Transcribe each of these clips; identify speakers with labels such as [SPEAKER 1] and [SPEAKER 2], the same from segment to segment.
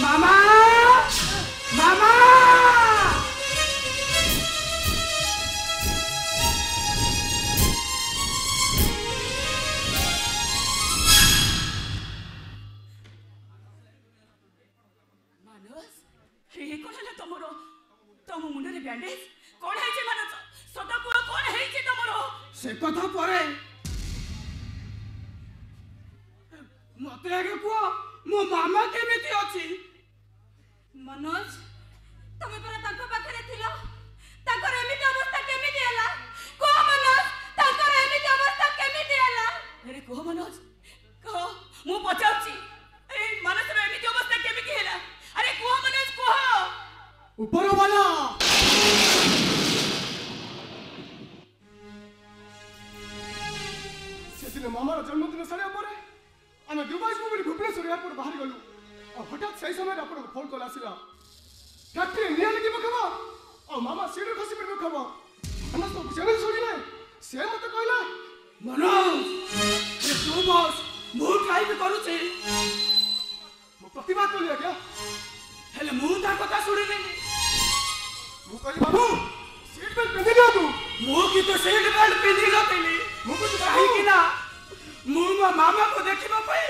[SPEAKER 1] मामा मामा मानस हे कोन तमरो तम मुंडे बैंडेज कोन है जे मानस सदा पुरो कोन है जे तमरो से कथा परे मते आगे को मो मामा केमिति अछि मनोज तमे परा ताको पाखरे थिलो ताकर एमिति अवस्था केमिति हला को मनोज ताकर एमिति अवस्था केमिति हला अरे को मनोज को मु पचाउची ए मनोज रे एमिति अवस्था केमिति हला अरे को मनोज को ऊपर वाला सेदिन मामार जन्मदिन सरिया परे आमे दुबई को बोली भुवनेश्वर एयरपोर्ट बाहर गलु और हठात सही समय आपन फोन कॉल आसीला फैक्ट्री निया लगी बखबा और मामा सीढ़ी खसी पर बखबा मनोज तो चैनल छोड़ी ले से मत कहला मनोज ये तू बॉस मु ट्राई भी करू छे मु प्रतिभा तो लिया क्या हेले मु ता कथा सुनी ले मु कहि बाबू सीट बेल्ट पिंधि लियो तू मु की तो सीट बेल्ट पिंधि लतेली मु कुछ कहि कि ना मु मामा को देखिबा पई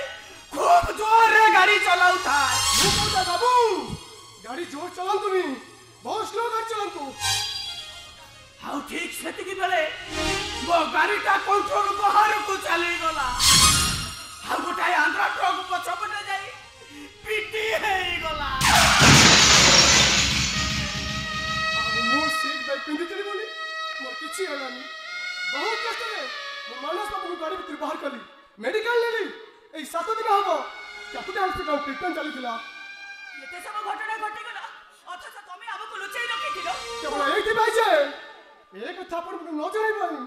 [SPEAKER 1] खूब जोर रे गाड़ी चलाऊ था मु कहता बाबू गाड़ी जोर चलाऊ तुनी बहुत स्लो गाड़ी चलाऊ तू हाउ ठीक सेति की बेले वो गाड़ी ता कंट्रोल बाहर को चली गला हाउ गोटाय आंध्रा ट्रक पछपटे जाई पिटी हेई गला मु सीट बेल्ट पिंधि चली बोली मोर किछि हलानी बहुत कष्ट रे मो मानस बाबू गाड़ी भीतर बाहर कली मेडिकल लेली ए 7 दिन हबो कैपिटल हॉस्पिटल ट्रीटमेंट चलीथिला एते सब घटना घटी गला अथच तमे हमको लुचै रखिथिलो केवल एठी बाइजे एक थापर न जणाई पाई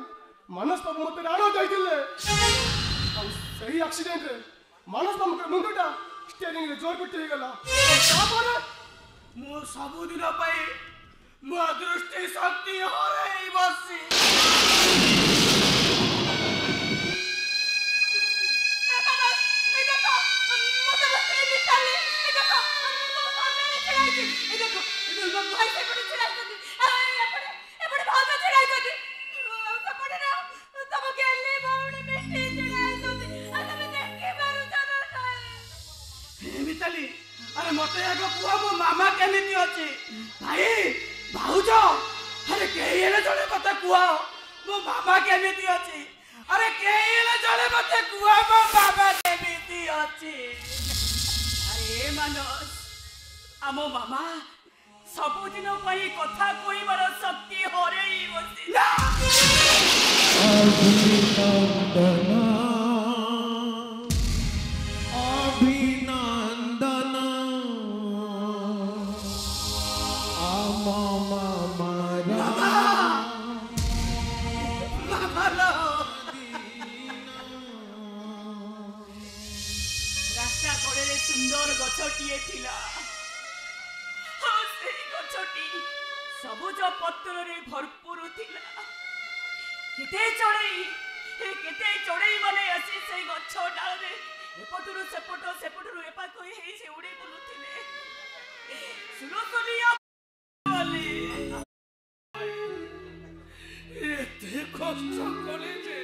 [SPEAKER 1] मानस बाबू मते राणो जाइथिले और सही एक्सीडेंट रे मानस बाबू के मुंडटा स्टीयरिंग रे जोर पिटी गला तापर मो सब दिन पाई मो दृष्टि शक्ति हरै बसी अरे मते आगो पुआ मो मामा केमिति अछि भाई भाउज अरे केहेले जणे मते कुआ मो मामा केमिति अछि अरे केहेले जणे मते कुआ मो मामा केमिति अछि अरे मानस आमो मामा सबुदिन पई कथा कहिबार शक्ति हरेई बसिला सुंदर गछटिए थिला हां सेही गछटी सबुज पत्र रे भरपूर थिला केते चढ़ई माने आसी सेही गछ डाल रे एपटुरु सेपटुरु एपा कोई हेई से उड़ी बुलुथिले सुलोसलिया वाली एते कष्ट करे जे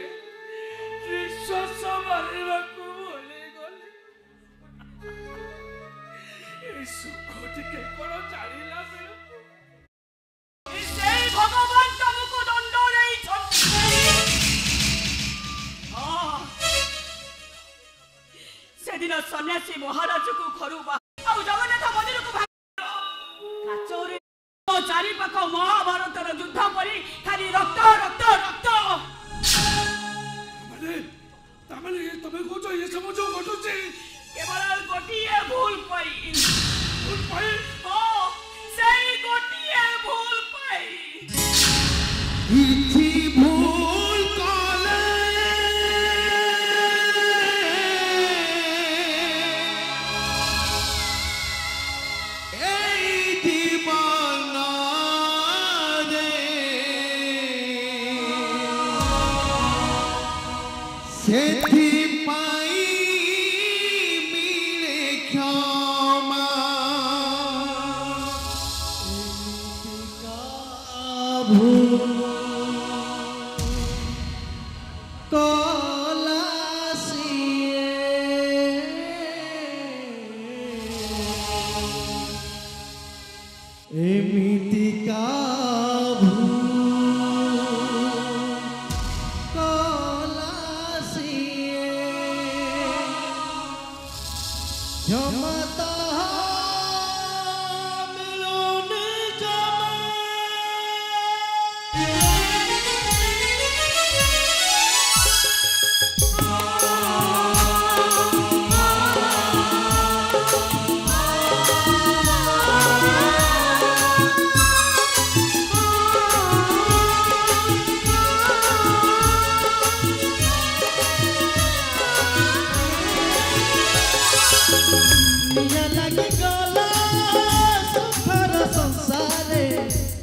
[SPEAKER 1] विश्वास मारिबा को बोले गले ए सुख टिके कोन जानिला बेलु इसे भगवान तुमको दंड देई छथि हां सेदिन सन्यासी महाराज को घरु बा आ जगन्नाथ मंदिर को काचोरे चारि पाख महाभारत रो युद्ध परी खाली रक्त रक्त रक्त माने तमे को जो ये समझो घटुची केवल गोटिए भूल पाई ओ सही गोटिए भूल पाई इथि भूल काले ए दीवाना रे सेथि पाई मिले क्षमा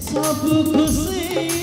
[SPEAKER 2] सब खुशी